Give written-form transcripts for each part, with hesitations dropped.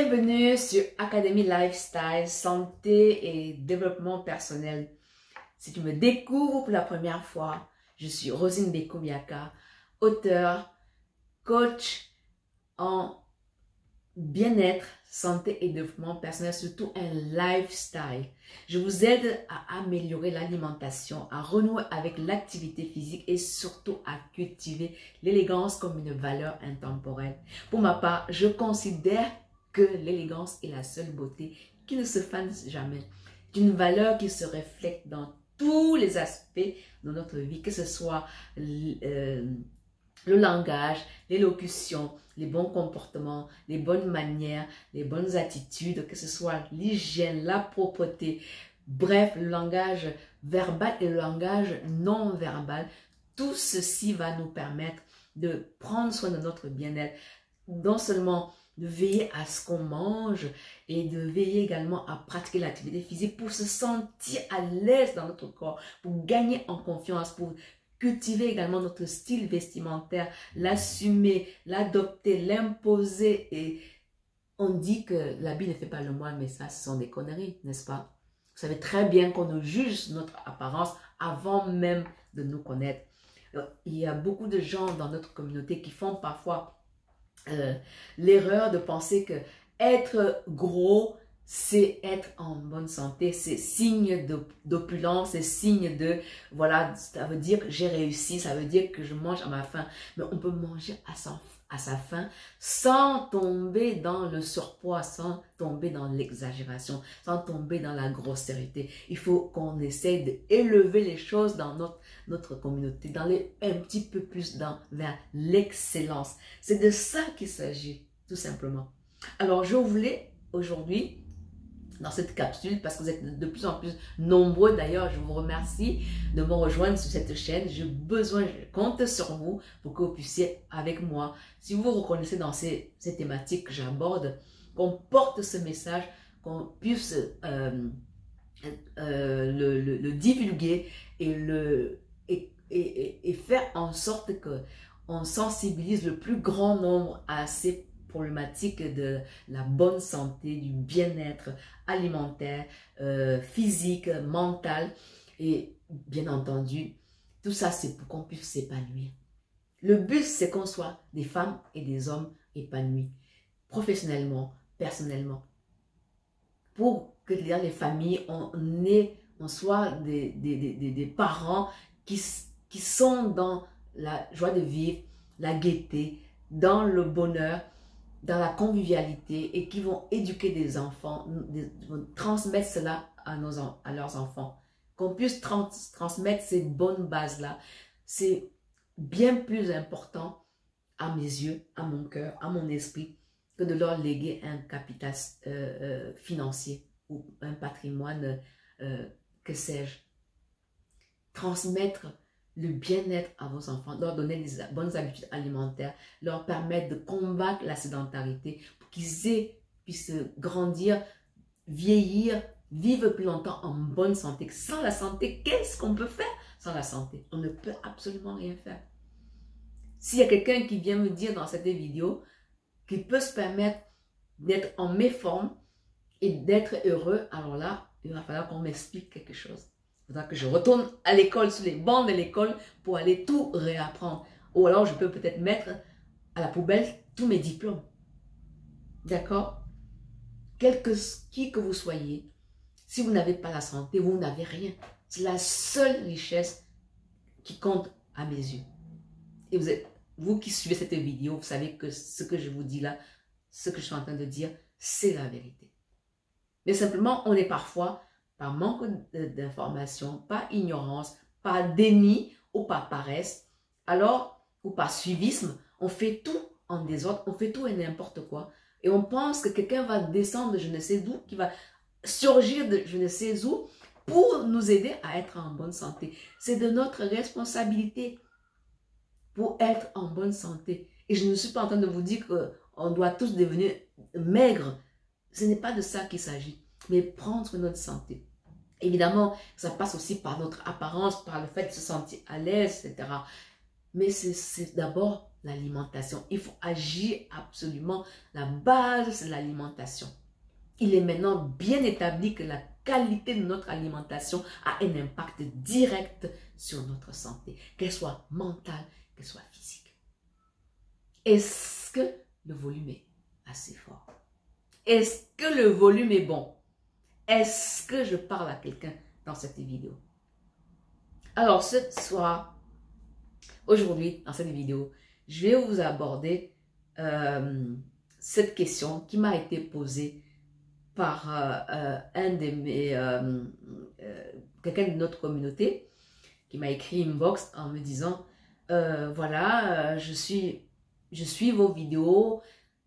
Bienvenue sur Académie Lifestyle, santé et développement personnel. Si tu me découvres pour la première fois, je suis Rosine Beko-Biaka, auteure, coach en bien-être, santé et développement personnel, surtout un lifestyle. Je vous aide à améliorer l'alimentation, à renouer avec l'activité physique et surtout à cultiver l'élégance comme une valeur intemporelle. Pour ma part, je considère que l'élégance est la seule beauté qui ne se fane jamais. C'est une valeur qui se reflète dans tous les aspects de notre vie, que ce soit le langage, l'élocution, les bons comportements, les bonnes manières, les bonnes attitudes, que ce soit l'hygiène, la propreté, bref, le langage verbal et le langage non verbal. Tout ceci va nous permettre de prendre soin de notre bien-être, non seulement de veiller à ce qu'on mange et de veiller également à pratiquer l'activité physique pour se sentir à l'aise dans notre corps, pour gagner en confiance, pour cultiver également notre style vestimentaire, l'assumer, l'adopter, l'imposer. Et on dit que l'habit ne fait pas le moine, mais ça, ce sont des conneries, n'est-ce pas? Vous savez très bien qu'on nous juge notre apparence avant même de nous connaître. Il y a beaucoup de gens dans notre communauté qui font parfois l'erreur de penser que être gros, c'est être en bonne santé, c'est signe d'opulence, c'est signe de, voilà, ça veut dire que j'ai réussi, ça veut dire que je mange à ma faim. Mais on peut manger à sa faim sans tomber dans le surpoids, sans tomber dans l'exagération, sans tomber dans la grossièreté. Il faut qu'on essaye d'élever les choses dans notre communauté, d'aller un petit peu plus vers l'excellence. C'est de ça qu'il s'agit, tout simplement. Alors, je voulais aujourd'hui, dans cette capsule, parce que vous êtes de plus en plus nombreux, d'ailleurs, je vous remercie de me rejoindre sur cette chaîne. Je compte sur vous pour que vous puissiez, avec moi, si vous vous reconnaissez dans ces thématiques que j'aborde, qu'on porte ce message, qu'on puisse le divulguer et faire en sorte que on sensibilise le plus grand nombre à ces problématiques de la bonne santé, du bien-être alimentaire, physique, mental. Et bien entendu, tout ça, c'est pour qu'on puisse s'épanouir. Le but, c'est qu'on soit des femmes et des hommes épanouis, professionnellement, personnellement. Pour que dans les familles, on soit des parents qui sont dans la joie de vivre, la gaieté, dans le bonheur, dans la convivialité et qui vont éduquer des enfants, vont transmettre cela à leurs enfants. Qu'on puisse transmettre ces bonnes bases-là, c'est bien plus important à mes yeux, à mon cœur, à mon esprit, que de leur léguer un capital financier ou un patrimoine, que sais-je. Transmettre le bien-être à vos enfants, leur donner les bonnes habitudes alimentaires, leur permettre de combattre la sédentarité pour qu'ils puissent grandir, vieillir, vivre plus longtemps en bonne santé. Sans la santé, qu'est-ce qu'on peut faire sans la santé? On ne peut absolument rien faire. S'il y a quelqu'un qui vient me dire dans cette vidéo qu'il peut se permettre d'être en méforme et d'être heureux, alors là, il va falloir qu'on m'explique quelque chose. Il faudra que je retourne à l'école, sur les bancs de l'école, pour aller tout réapprendre. Ou alors, je peux peut-être mettre à la poubelle tous mes diplômes. D'accord? Qui que vous soyez, si vous n'avez pas la santé, vous n'avez rien. C'est la seule richesse qui compte à mes yeux. Et vous qui suivez cette vidéo, vous savez que ce que je vous dis là, ce que je suis en train de dire, c'est la vérité. Mais simplement, on est parfois, par manque d'information, par ignorance, par déni ou par paresse, alors, ou par suivisme, on fait tout en désordre, on fait tout et n'importe quoi. Et on pense que quelqu'un va descendre de je ne sais d'où, qui va surgir de je ne sais où pour nous aider à être en bonne santé. C'est de notre responsabilité pour être en bonne santé. Et je ne suis pas en train de vous dire qu'on doit tous devenir maigres. Ce n'est pas de ça qu'il s'agit, mais prendre notre santé. Évidemment, ça passe aussi par notre apparence, par le fait de se sentir à l'aise, etc. Mais c'est d'abord l'alimentation. Il faut agir absolument. La base, c'est l'alimentation. Il est maintenant bien établi que la qualité de notre alimentation a un impact direct sur notre santé, qu'elle soit mentale, qu'elle soit physique. Est-ce que le volume est assez fort? Est-ce que le volume est bon? Est-ce que je parle à quelqu'un dans cette vidéo? Alors, ce soir, aujourd'hui, dans cette vidéo, je vais vous aborder cette question qui m'a été posée par un de mes quelqu'un de notre communauté qui m'a écrit inbox en me disant voilà, je suis vos vidéos,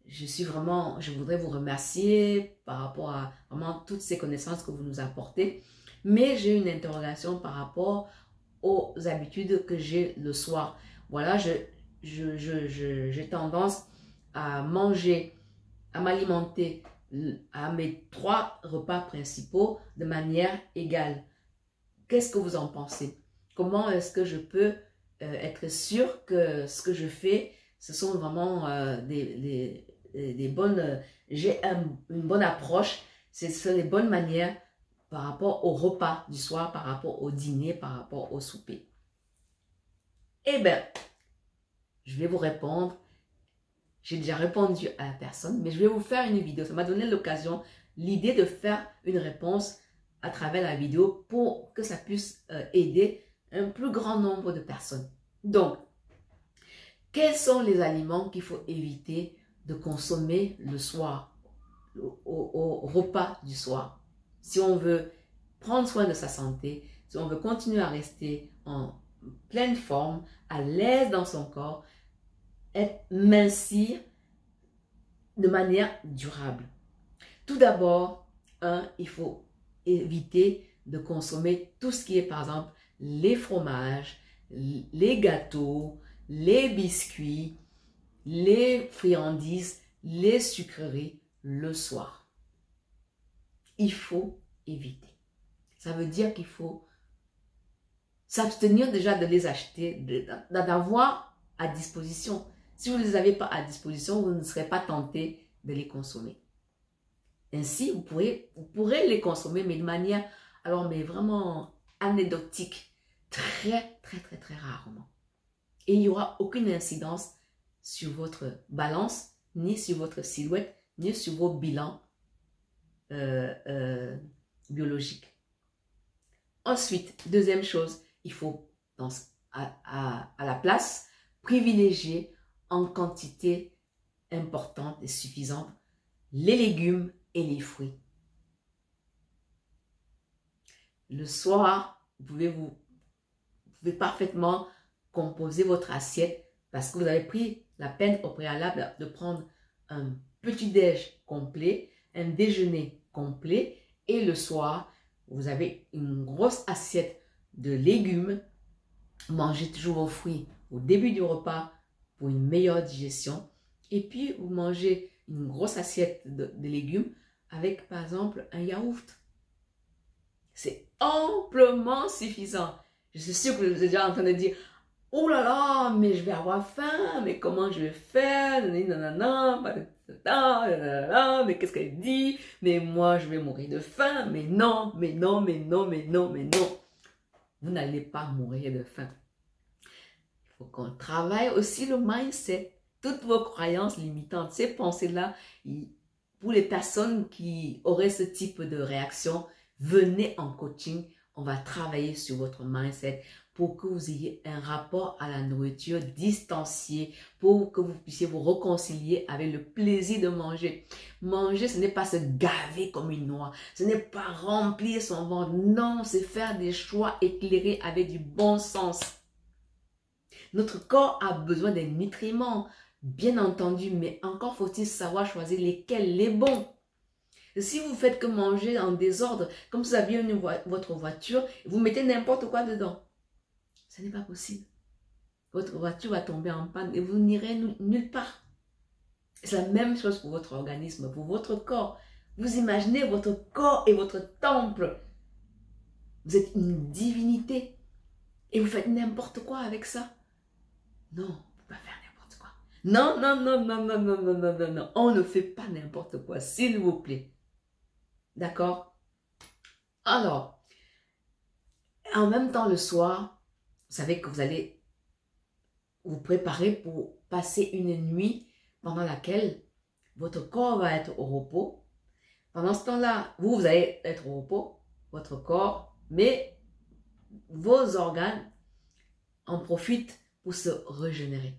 je voudrais vous remercier par rapport à vraiment toutes ces connaissances que vous nous apportez, mais j'ai une interrogation par rapport aux habitudes que j'ai le soir. Voilà, j'ai tendance à manger, à m'alimenter à mes 3 repas principaux de manière égale. Qu'est-ce que vous en pensez? Comment est-ce que je peux être sûr que ce que je fais, ce sont vraiment des bonnes... j'ai une bonne approche, ce sont les bonnes manières par rapport au repas du soir, par rapport au dîner, par rapport au souper. Eh bien, je vais vous répondre. J'ai déjà répondu à la personne, mais je vais vous faire une vidéo. Ça m'a donné l'occasion, l'idée de faire une réponse à travers la vidéo pour que ça puisse aider un plus grand nombre de personnes. Donc, quels sont les aliments qu'il faut éviter de consommer le soir, au repas du soir? Si on veut prendre soin de sa santé, si on veut continuer à rester en pleine forme, à l'aise dans son corps, être mincir de manière durable. Tout d'abord, il faut éviter de consommer tout ce qui est par exemple les fromages, les gâteaux, les biscuits, les friandises, les sucreries le soir. Il faut éviter. Ça veut dire qu'il faut s'abstenir déjà de les acheter, d'avoir à disposition. Si vous ne les avez pas à disposition, vous ne serez pas tenté de les consommer. Ainsi, vous pourrez les consommer, mais de manière, mais vraiment anecdotique, très rarement. Et il n'y aura aucune incidence sur votre balance, ni sur votre silhouette, ni sur vos bilans biologiques. Ensuite, deuxième chose, il faut, à la place, privilégier en quantité importante et suffisante les légumes et les fruits. Le soir, vous pouvez parfaitement composer votre assiette parce que vous avez pris la peine au préalable de prendre un petit-déj complet, un déjeuner complet et le soir, vous avez une grosse assiette de légumes. Mangez toujours vos fruits au début du repas pour une meilleure digestion. Et puis, vous mangez une grosse assiette de légumes avec, par exemple, un yaourt. C'est amplement suffisant. Je suis sûre que vous êtes déjà en train de dire « Oh là là, mais je vais avoir faim, mais comment je vais faire? Mais qu'est-ce qu'elle dit? Mais moi, je vais mourir de faim. Mais non, mais non, mais non, mais non, mais non. » Vous n'allez pas mourir de faim. Il faut qu'on travaille aussi le mindset. Toutes vos croyances limitantes, ces pensées-là, pour les personnes qui auraient ce type de réaction, venez en coaching. On va travailler sur votre mindset pour que vous ayez un rapport à la nourriture distancié, pour que vous puissiez vous réconcilier avec le plaisir de manger. Manger, ce n'est pas se gaver comme une noix, ce n'est pas remplir son ventre, non, c'est faire des choix éclairés avec du bon sens. Notre corps a besoin des nutriments, bien entendu, mais encore faut-il savoir choisir lesquels, les bons. Si vous faites que manger en désordre, comme si vous aviez votre voiture, vous mettez n'importe quoi dedans, ce n'est pas possible. Votre voiture va tomber en panne et vous n'irez nulle part. C'est la même chose pour votre organisme, pour votre corps. Vous imaginez votre corps et votre temple. Vous êtes une divinité et vous faites n'importe quoi avec ça. Non, on ne peut pas faire n'importe quoi. Non, non, non, non, non, non, non, non, non, non. On ne fait pas n'importe quoi, s'il vous plaît. D'accord? Alors, en même temps, le soir, vous savez que vous allez vous préparer pour passer une nuit pendant laquelle votre corps va être au repos. Pendant ce temps-là, vous allez être au repos, votre corps, mais vos organes en profitent pour se régénérer.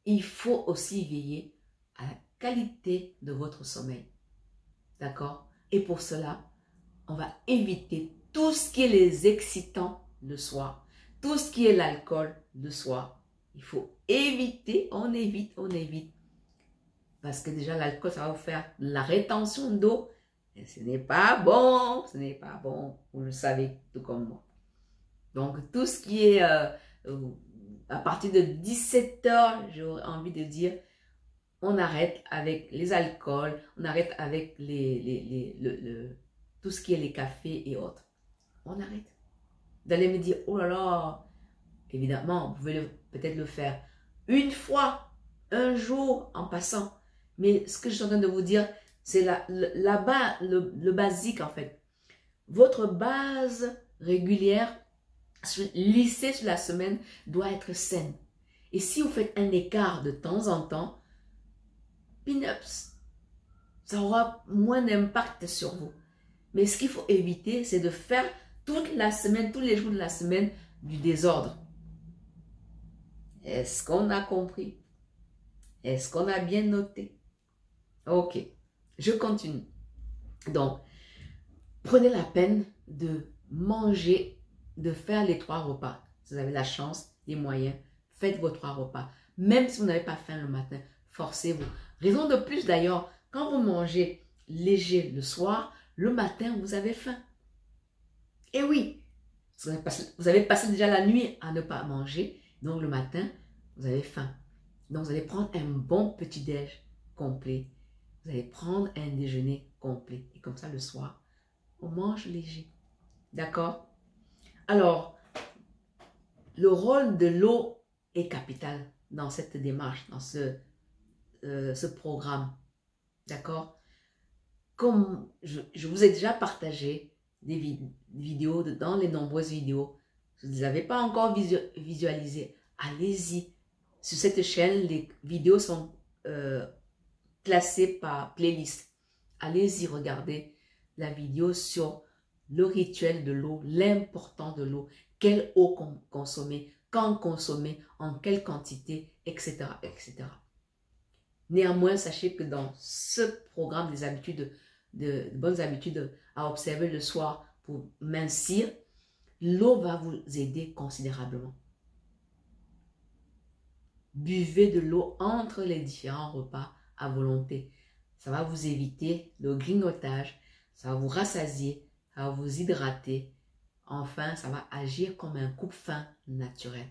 Il faut aussi veiller à la qualité de votre sommeil. D'accord? Et pour cela, on va éviter tout ce qui est les excitants le soir, tout ce qui est l'alcool le soir. Il faut éviter, on évite, on évite. Parce que déjà, l'alcool, ça va vous faire de la rétention d'eau. Et ce n'est pas bon, ce n'est pas bon. Vous le savez, tout comme moi. Donc, tout ce qui est à partir de 17 h, j'aurais envie de dire, on arrête avec les alcools, on arrête avec tout ce qui est les cafés et autres. On arrête. Vous allez me dire, oh là là, évidemment, vous pouvez peut-être le faire une fois, un jour en passant. Mais ce que je suis en train de vous dire, c'est le basique en fait. Votre base régulière, lissée sur la semaine, doit être saine. Et si vous faites un écart de temps en temps, peanuts, ça aura moins d'impact sur vous. Mais ce qu'il faut éviter, c'est de faire toute la semaine, tous les jours de la semaine, du désordre. Est-ce qu'on a compris? Est-ce qu'on a bien noté? Ok, je continue. Donc, prenez la peine de manger, de faire les 3 repas. Si vous avez la chance, les moyens, faites vos 3 repas. Même si vous n'avez pas faim le matin, forcez-vous. Raison de plus d'ailleurs, quand vous mangez léger le soir, le matin, vous avez faim. Et oui, vous avez passé déjà la nuit à ne pas manger, donc le matin, vous avez faim. Donc vous allez prendre un bon petit-déj complet. Vous allez prendre un déjeuner complet. Et comme ça, le soir, on mange léger. D'accord? Alors, le rôle de l'eau est capital dans cette démarche, dans ce programme. D'accord? Comme je vous ai déjà partagé des vidéos, dans les nombreuses vidéos, si vous ne les avez pas encore visualisées, allez-y. Sur cette chaîne, les vidéos sont classées par playlist. Allez-y regarder la vidéo sur le rituel de l'eau, l'important de l'eau, quelle eau consommer, quand consommer, en quelle quantité, etc., etc. Néanmoins, sachez que dans ce programme des habitudes, de bonnes habitudes à observer le soir pour mincir, l'eau va vous aider considérablement. Buvez de l'eau entre les différents repas à volonté. Ça va vous éviter le grignotage, ça va vous rassasier, ça va vous hydrater. Enfin, ça va agir comme un coupe-faim naturel.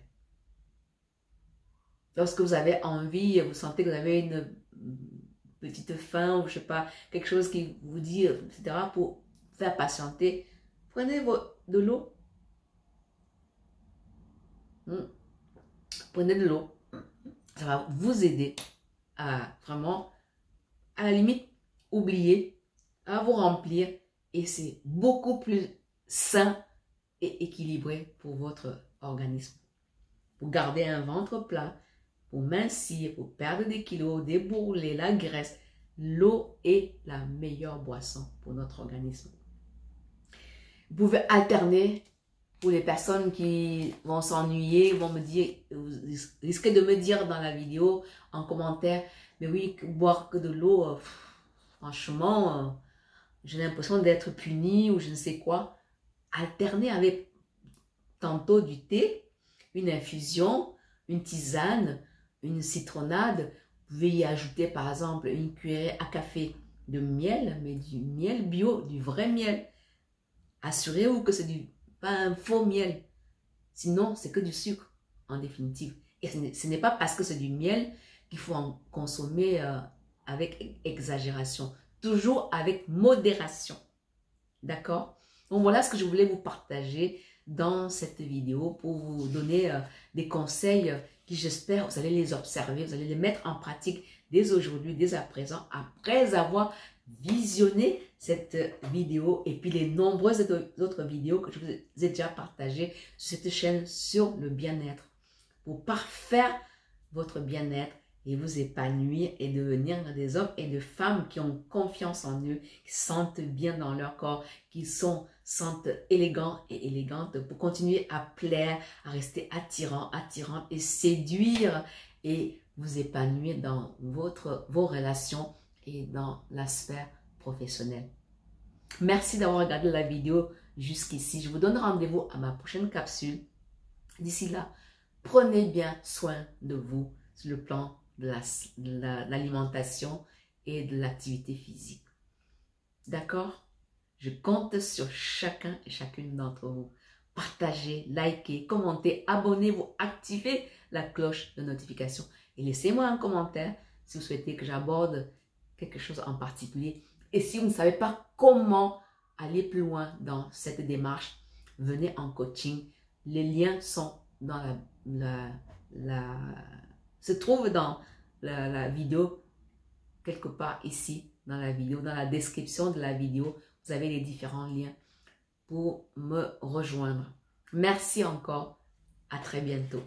Lorsque vous avez envie, vous sentez que vous avez une petite faim ou je sais pas, quelque chose qui vous dit, etc., pour faire patienter, prenez de l'eau. Prenez de l'eau. Ça va vous aider à vraiment, à la limite, oublier, à vous remplir. Et c'est beaucoup plus sain et équilibré pour votre organisme. Pour garder un ventre plat, pour mincir, pour perdre des kilos, débourler la graisse, l'eau est la meilleure boisson pour notre organisme. Vous pouvez alterner. Pour les personnes qui vont s'ennuyer, vont me dire, vous risquez de me dire dans la vidéo, en commentaire, mais oui, boire que de l'eau, franchement, j'ai l'impression d'être puni ou je ne sais quoi. Alterner avec tantôt du thé, une infusion, une tisane, une citronnade. Vous pouvez y ajouter par exemple une cuillerée à café de miel, mais du miel bio, du vrai miel. Assurez-vous que c'est pas un faux miel. Sinon, c'est que du sucre, en définitive. Et ce n'est pas parce que c'est du miel qu'il faut en consommer avec exagération. Toujours avec modération. D'accord? Donc, voilà ce que je voulais vous partager dans cette vidéo pour vous donner des conseils qui, j'espère, vous allez les observer, vous allez les mettre en pratique dès aujourd'hui, dès à présent, après avoir visionné cette vidéo et puis les nombreuses autres vidéos que je vous ai déjà partagées sur cette chaîne sur le bien-être pour parfaire votre bien-être et vous épanouir et devenir des hommes et des femmes qui ont confiance en eux, qui se sentent bien dans leur corps, qui sentent élégants et élégantes pour continuer à plaire, à rester attirant, attirante et séduire et vous épanouir dans vos relations et dans la sphère professionnelle. Merci d'avoir regardé la vidéo jusqu'ici. Je vous donne rendez-vous à ma prochaine capsule. D'ici là, prenez bien soin de vous sur le plan de l'alimentation et de l'activité physique. D'accord? Je compte sur chacun et chacune d'entre vous. Partagez, likez, commentez, abonnez-vous, activez la cloche de notification et laissez-moi un commentaire si vous souhaitez que j'aborde quelque chose en particulier. Et si vous ne savez pas comment aller plus loin dans cette démarche, venez en coaching. Les liens sont dans se trouvent dans la vidéo, quelque part ici dans la vidéo, dans la description de la vidéo. Vous avez les différents liens pour me rejoindre. Merci encore. À très bientôt.